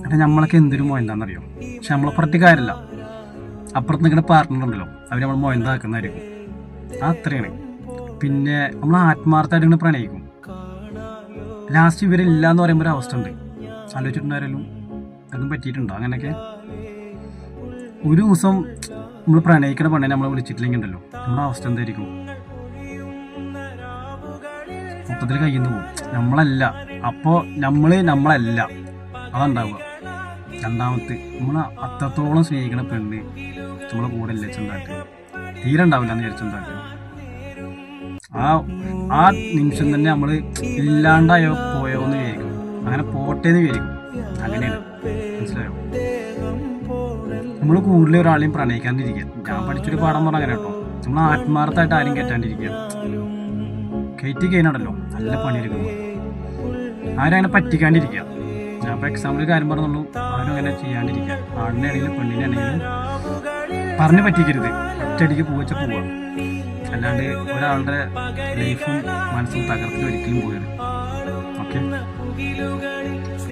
എന്നിട്ട് നമ്മളൊക്കെ എന്തൊരു മൊയന്താണെന്നറിയോ. പക്ഷെ നമ്മളെ പറഞ്ഞിട്ട് കാര്യമില്ല, അപ്പുറത്ത് നിൽക്കുന്ന പാർട്ട്ണർ ഉണ്ടല്ലോ, അവർ നമ്മൾ മൊയന്താക്കുന്നതായിരിക്കും. അത്രയാണ്. പിന്നെ നമ്മൾ ആത്മാർത്ഥമായിട്ട് ഇങ്ങനെ പ്രണയിക്കും. ലാസ്റ്റ് ഇവരില്ല എന്ന് പറയുമ്പോൾ ഒരു അവസ്ഥ ഉണ്ട്. ആലോചിച്ചിട്ടുണ്ടായാലും അതും പറ്റിയിട്ടുണ്ടോ അങ്ങനെയൊക്കെ? ഒരു ദിവസം നമ്മൾ പ്രണയിക്കുന്ന പെണ്ണെ നമ്മളെ വിളിച്ചിട്ടില്ലെങ്കിൽ ഉണ്ടല്ലോ, നമ്മുടെ അവസ്ഥ എന്തായിരിക്കും? മൊത്തത്തിൽ കയ്യിൽ നിന്ന് പോകും. നമ്മളല്ല, അപ്പോൾ നമ്മളല്ല അതുണ്ടാവുക. രണ്ടാമത്തെ, നമ്മൾ അത്രത്തോളം സ്നേഹിക്കുന്ന പെണ്ണ് നമ്മളെ കൂടെ ഇല്ല ചെന്താട്ട് തീരെ ഉണ്ടാവില്ല എന്ന് വിചാരിച്ചെന്താട്ട് ആ നിമിഷം തന്നെ നമ്മൾ ഇല്ലാണ്ടായോ പോയോ എന്ന് വിചാരിക്കും. അങ്ങനെ പോട്ടേന്ന് വിചാരിക്കും. അങ്ങനെയാണ്, മനസ്സിലായോ? നമ്മൾ കൂടുതൽ ഒരാളെയും പ്രണയിക്കാണ്ടിരിക്കുക. ഞാൻ പഠിച്ചൊരു പാഠം പറഞ്ഞാൽ അങ്ങനെ കേട്ടോ, നമ്മൾ ആത്മാർത്ഥമായിട്ട് ആരും കയറ്റാണ്ടിരിക്കുക. കയറ്റി കഴിഞ്ഞാണല്ലോ നല്ല പണിയെടുക്കുന്നു. ആരും അങ്ങനെ പറ്റിക്കാണ്ടിരിക്കുക. ഞാൻ ഇപ്പോൾ എക്സാമ്പിൾ കാര്യം പറഞ്ഞുള്ളൂ, ആരും അങ്ങനെ ചെയ്യാണ്ടിരിക്കുക. ആണിനെ ആണെങ്കിലും പെണ്ണിനെ ആണെങ്കിലും പറഞ്ഞ് പറ്റിക്കരുത്. ഒറ്റയടിക്ക് പോവുക പോവുക, അല്ലാണ്ട് ഒരാളുടെ ലൈഫും മനസ്സും തകർത്തിൽ ഒരിക്കലും പോയത്. ഓക്കെ.